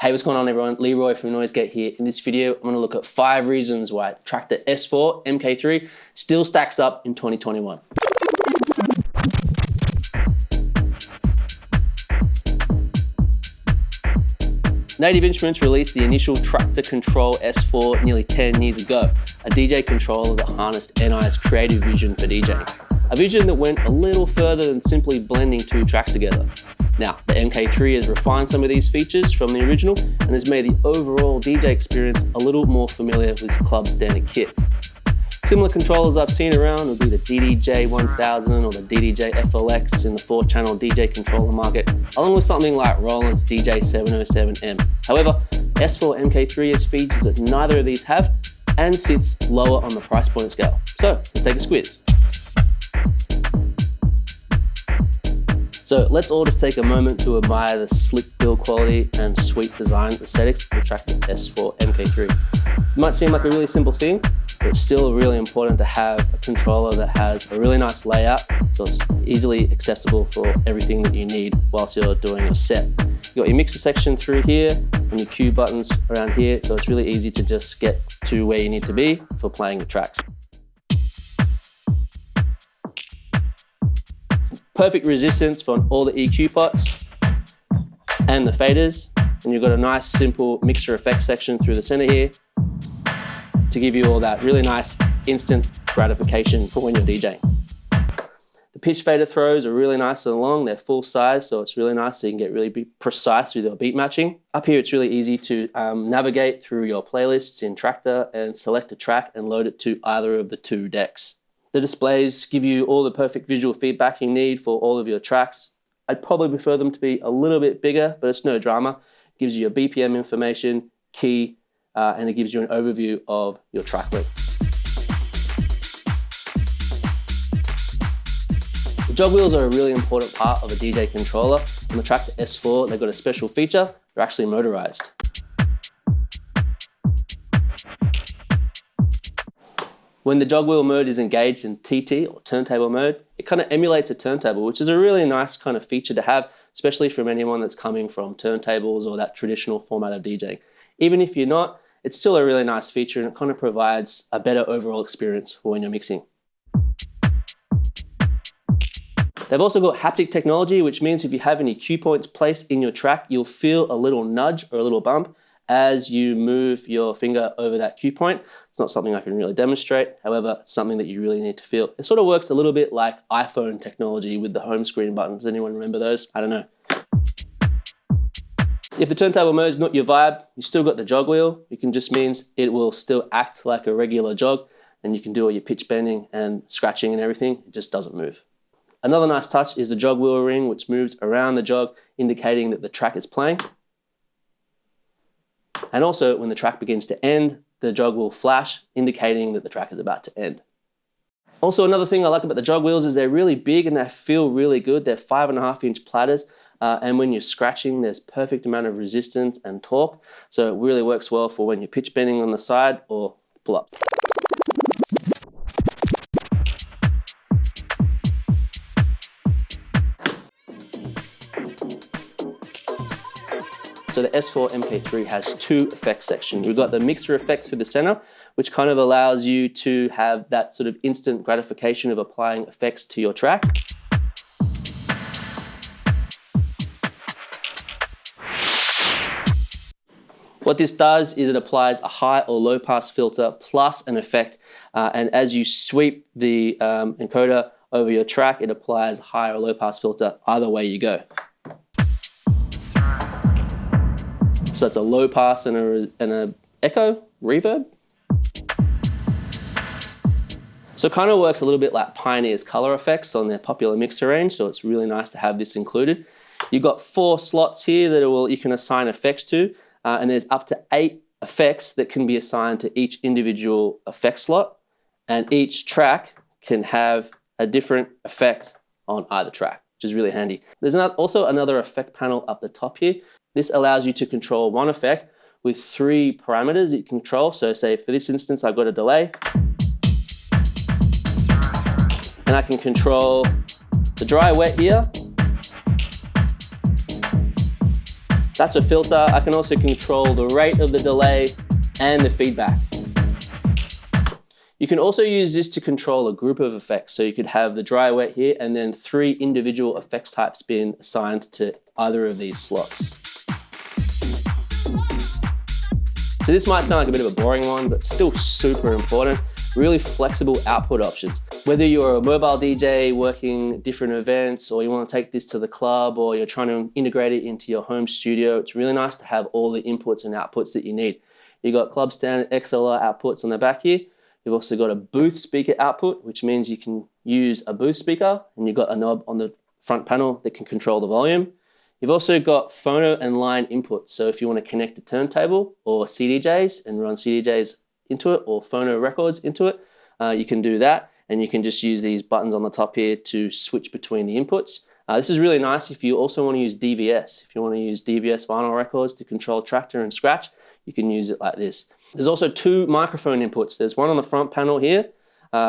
Hey, what's going on everyone? Leroy from NoiseGate here. In this video, I'm going to look at 5 reasons why Traktor S4 MKIII still stacks up in 2021. Native Instruments released the initial Traktor Kontrol S4 nearly 10 years ago, a DJ controller that harnessed NI's creative vision for DJing. A vision that went a little further than simply blending 2 tracks together. Now, the MKIII has refined some of these features from the original and has made the overall DJ experience a little more familiar with club standard kit. Similar controllers I've seen around would be the DDJ1000 or the DDJ FLX in the 4-channel DJ controller market, along with something like Roland's DJ707M. However, S4 MKIII has features that neither of these have and sits lower on the price point scale. So, let's take a squiz. So let's all just take a moment to admire the slick build quality and sweet design aesthetics of the Traktor S4 MKIII. It might seem like a really simple thing, but it's still really important to have a controller that has a really nice layout so it's easily accessible for everything that you need whilst you're doing your set. You've got your mixer section through here and your cue buttons around here, so it's really easy to just get to where you need to be for playing your tracks. Perfect resistance for all the EQ pots and the faders, and you've got a nice simple mixer effects section through the center here to give you all that really nice instant gratification for when you're DJing. The pitch fader throws are really nice and long, they're full size, so it's really nice so you can get really precise with your beat matching. Up here it's really easy to navigate through your playlists in Traktor and select a track and load it to either of the 2 decks. The displays give you all the perfect visual feedback you need for all of your tracks. I'd probably prefer them to be a little bit bigger, but it's no drama. It gives you your BPM information, key, and it gives you an overview of your track length. The jog wheels are a really important part of a DJ controller. On the Traktor S4, they've got a special feature. They're actually motorized. When the jog wheel mode is engaged in TT or turntable mode, it kind of emulates a turntable, which is a really nice kind of feature to have, especially from anyone that's coming from turntables or that traditional format of DJing. Even if you're not, it's still a really nice feature and it kind of provides a better overall experience for when you're mixing. They've also got haptic technology, which means if you have any cue points placed in your track, you'll feel a little nudge or a little bump as you move your finger over that cue point. It's not something I can really demonstrate, however, it's something that you really need to feel. It sort of works a little bit like iPhone technology with the home screen buttons. Does anyone remember those? I don't know. If the turntable mode is not your vibe, you still got the jog wheel. It just means it will still act like a regular jog and you can do all your pitch bending and scratching and everything. It just doesn't move. Another nice touch is the jog wheel ring, which moves around the jog, indicating that the track is playing. And also, when the track begins to end, the jog will flash, indicating that the track is about to end. Also, another thing I like about the jog wheels is they're really big and they feel really good. They're 5.5-inch platters, and when you're scratching, there's perfect amount of resistance and torque. So it really works well for when you're pitch bending on the side or pull up. So the S4 MKIII has 2 effects sections. We've got the mixer effect through the center, which kind of allows you to have that sort of instant gratification of applying effects to your track. What this does is it applies a high or low pass filter plus an effect, and as you sweep the encoder over your track, it applies a high or low pass filter either way you go. So that's a low pass and a echo, reverb. So it kind of works a little bit like Pioneer's color effects on their popular mixer range, so it's really nice to have this included. You've got 4 slots here that you can assign effects to, and there's up to 8 effects that can be assigned to each individual effect slot, and each track can have a different effect on either track, which is really handy. There's also another effect panel up the top here. This allows you to control one effect with 3 parameters that you control. So say for this instance, I've got a delay. And I can control the dry wet here. That's a filter. I can also control the rate of the delay and the feedback. You can also use this to control a group of effects. So you could have the dry wet here and then 3 individual effects types being assigned to either of these slots. So this might sound like a bit of a boring one, but still super important. Really flexible output options. Whether you're a mobile DJ working different events, or you want to take this to the club, or you're trying to integrate it into your home studio, it's really nice to have all the inputs and outputs that you need. You've got club standard XLR outputs on the back here. You've also got a booth speaker output, which means you can use a booth speaker, and you've got a knob on the front panel that can control the volume. You've also got phono and line inputs. So if you want to connect a turntable or CDJs and run CDJs into it, or phono records into it, you can do that. And you can just use these buttons on the top here to switch between the inputs. This is really nice if you also want to use DVS. If you want to use DVS vinyl records to control Traktor and Scratch, you can use it like this. There's also 2 microphone inputs. There's one on the front panel here,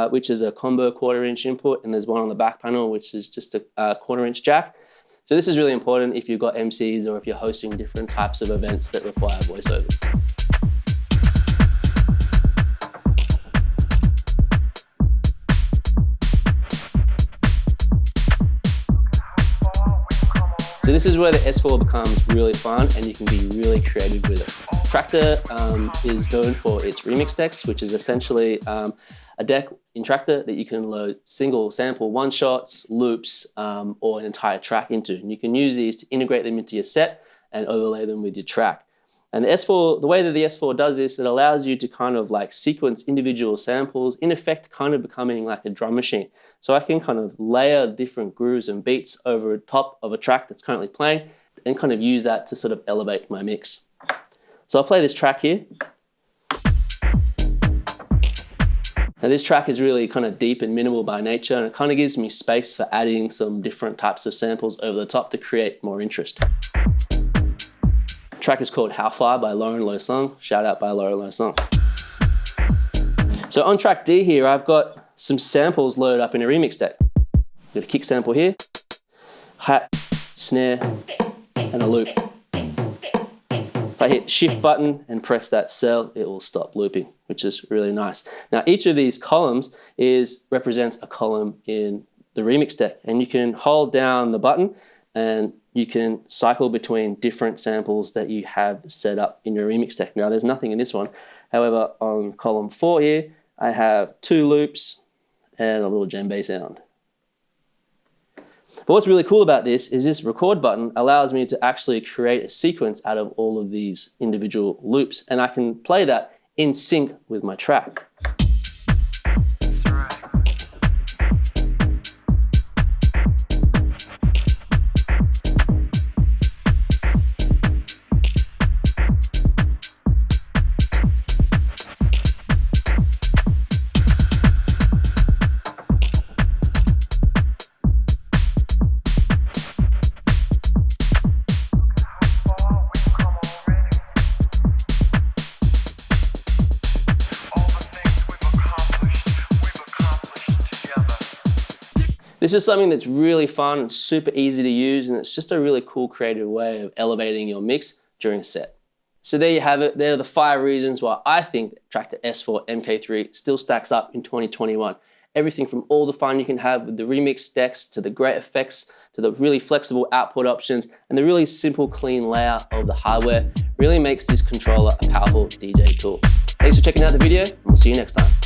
which is a combo 1/4 inch input, and there's one on the back panel, which is just a 1/4 inch jack. So this is really important if you've got MCs or if you're hosting different types of events that require voiceovers. So this is where the S4 becomes really fun and you can be really creative with it. Traktor is known for its remix decks, which is essentially a deck in Traktor that you can load single sample one-shots, loops, or an entire track into. And you can use these to integrate them into your set and overlay them with your track. And the S4, the way that the S4 does this, it allows you to kind of like sequence individual samples, in effect kind of becoming like a drum machine. So I can kind of layer different grooves and beats over top of a track that's currently playing and kind of use that to sort of elevate my mix. So I'll play this track here. Now this track is really kind of deep and minimal by nature, and it kind of gives me space for adding some different types of samples over the top to create more interest. The track is called How Far by Lauren Lo Song. Shout out by Lauren Lo Song. So on track D here, I've got some samples loaded up in a remix deck. Got a kick sample here, hat, snare, and a loop. If I hit shift button and press that cell, it will stop looping, which is really nice. Now each of these columns represents a column in the remix deck, and you can hold down the button and you can cycle between different samples that you have set up in your remix deck. Now there's nothing in this one. However, on column 4 here, I have 2 loops and a little djembe sound. But what's really cool about this is this record button allows me to actually create a sequence out of all of these individual loops, and I can play that in sync with my track. This is something that's really fun and super easy to use, and it's just a really cool creative way of elevating your mix during a set. So there you have it. There are the 5 reasons why I think Traktor S4 MKIII still stacks up in 2021. Everything from all the fun you can have with the remix decks, to the great effects, to the really flexible output options, and the really simple, clean layout of the hardware really makes this controller a powerful DJ tool. Thanks for checking out the video, and we'll see you next time.